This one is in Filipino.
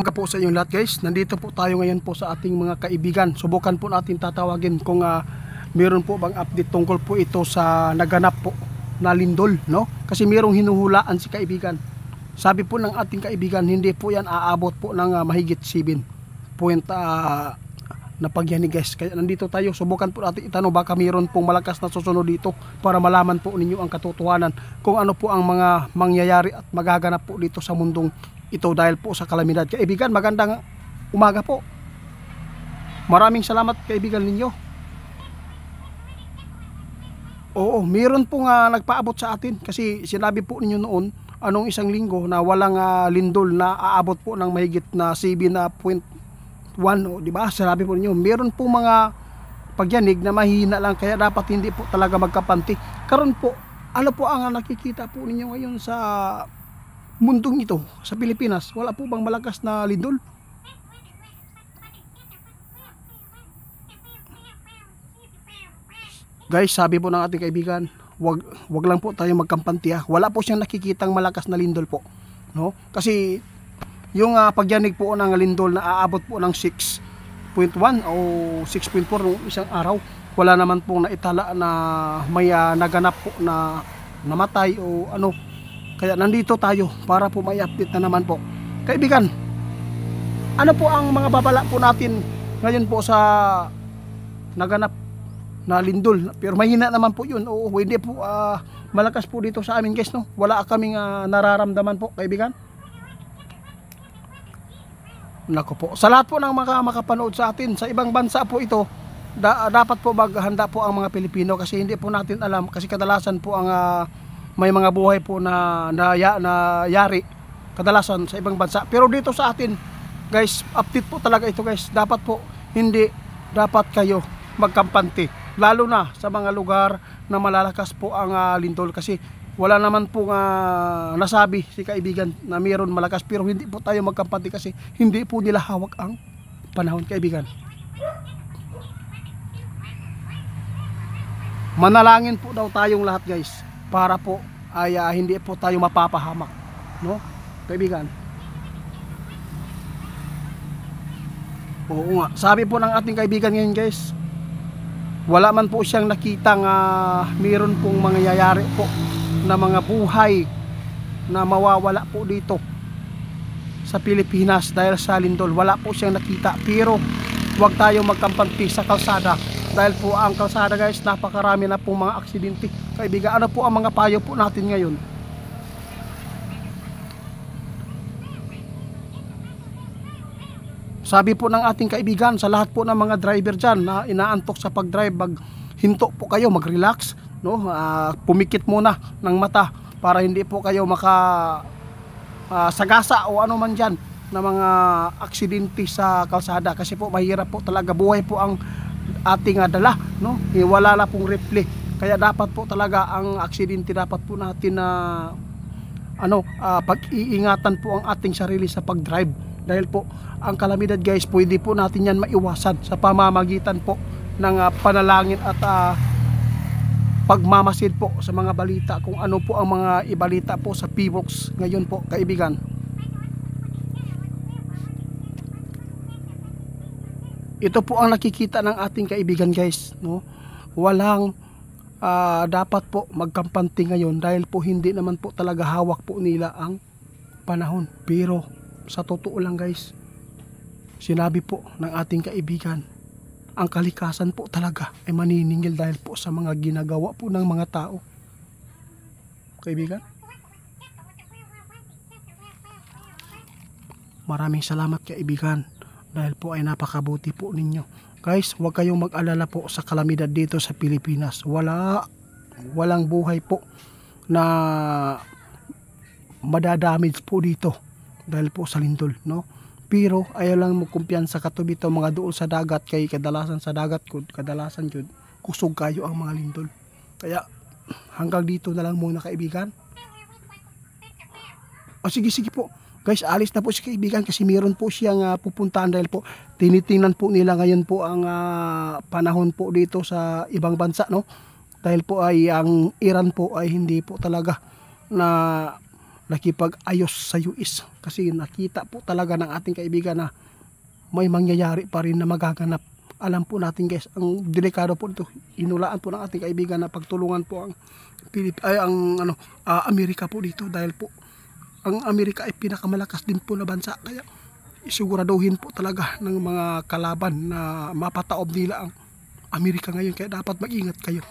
Umaga po sa inyong lahat guys. Nandito po tayo ngayon po sa ating mga kaibigan. Subukan po natin tatawagin kung meron po bang update tungkol po ito sa naganap po na lindol, no? Kasi merong hinuhulaan si kaibigan. Sabi po ng ating kaibigan, hindi po yan aabot po ng mahigit 7 point na pagyanig guys. Kaya nandito tayo, subukan po natin itanong baka meron pong malakas na susunod dito para malaman po ninyo ang katotohanan kung ano po ang mga mangyayari at magaganap po dito sa mundong ito dahil po sa kalamidad. Kaibigan, magandang umaga po. Maraming salamat kaibigan ninyo. Oo, meron po nga nagpaabot sa atin kasi sinabi po ninyo noon anong isang linggo na walang lindol na aabot po ng mahigit na 7.1, di ba? Sinabi po ninyo, meron po mga pagyanig na mahina lang kaya dapat hindi po talaga magkapanti. Karon po, ano po ang nakikita po ninyo ngayon sa mundong ito sa Pilipinas? Wala po bang malakas na lindol? Guys, sabi po ng ating kaibigan, wag lang po tayo magkampanti ha. Wala po siyang nakikitang malakas na lindol po, no? Kasi yung pagyanig po ng lindol na aabot po ng 6.1 o 6.4 ng isang araw, wala naman pong naitala na may naganap po na namatay o ano. Kaya nandito tayo para po may update na naman po. Kaibigan, ano po ang mga babala po natin ngayon po sa naganap na lindol? Pero mahina naman po yun. Oo, hindi po malakas po dito sa amin guys, no? Wala kaming nararamdaman po kaibigan. Nako po, sa lahat po ng mga makapanood sa atin sa ibang bansa po ito, dapat po maghanda po ang mga Pilipino kasi hindi po natin alam kasi kadalasan po ang may mga buhay po na yari kadalasan sa ibang bansa. Pero dito sa atin guys, update po talaga ito guys. Dapat po hindi dapat kayo magkampante, lalo na sa mga lugar na malalakas po ang lindol kasi wala naman po nasabi si kaibigan na mayroon malakas, pero hindi po tayo magkampante kasi hindi po nila hawak ang panahon kaibigan. Manalangin po daw tayong lahat guys para po ay hindi po tayo mapapahamak, no kaibigan? Oo nga, sabi po ng ating kaibigan ngayon guys, wala man po siyang nakitang mayroon pong mangyayari po na mga buhay na mawawala po dito sa Pilipinas dahil sa lindol. Wala po siyang nakita, pero huwag tayo magkampanti sa kalsada dahil po ang kalsada guys, napakarami na pong mga aksidente kaibigan. Ano po ang mga payo po natin ngayon? Sabi po ng ating kaibigan sa lahat po ng mga driver dyan na inaantok sa pagdrive, hinto po kayo, mag-relax, no? Pumikit muna ng mata para hindi po kayo sagasa o ano man dyan na mga aksidente sa kalsada kasi po mahirap po talaga, buhay po ang ating dala, no? Wala na pong replay, kaya dapat po talaga ang aksidente dapat po natin na pag-iingatan po ang ating sarili sa pagdrive dahil po ang kalamidad guys, pwede po natin yan maiwasan sa pamamagitan po ng panalangin at pagmamasid po sa mga balita kung ano po ang mga ibalita po sa PBOX ngayon po kaibigan. Ito po ang nakikita ng ating kaibigan guys, no? Walang dapat po magkampante ngayon dahil po hindi naman po talaga hawak po nila ang panahon. Pero sa totoo lang guys, sinabi po ng ating kaibigan, ang kalikasan po talaga ay maniningil dahil po sa mga ginagawa po ng mga tao kaibigan. Maraming salamat kaibigan dahil po ay napakabuti po ninyo guys. Huwag kayong mag-alala po sa kalamidad dito sa Pilipinas. Walang buhay po na madadamage po dito dahil po sa lindol, no? Pero ayaw lang mo kumpiyansa katubito mga doon sa dagat kay kadalasan sa dagat kadalasan jud kusog kayo ang mga lindol. Kaya hanggang dito na lang muna kaibigan. Sige po guys, alis na po si kaibigan kasi meron po siyang pupuntahan dahil po tinitingnan po nila ngayon po ang panahon po dito sa ibang bansa, no? Dahil po ay ang Iran po ay hindi po talaga na nakipag-ayos sa US, kasi nakita po talaga ng ating kaibigan na may mangyayari pa rin na magaganap. Alam po natin guys, ang delikado po ito. Inulaan po ng ating kaibigan na pagtulungan po ang Amerika po dito, dahil po ang Amerika ay pinakamalakas din po na bansa, kaya isiguraduhin po talaga ng mga kalaban na mapataob nila ang Amerika ngayon, kaya dapat mag-ingat kayo.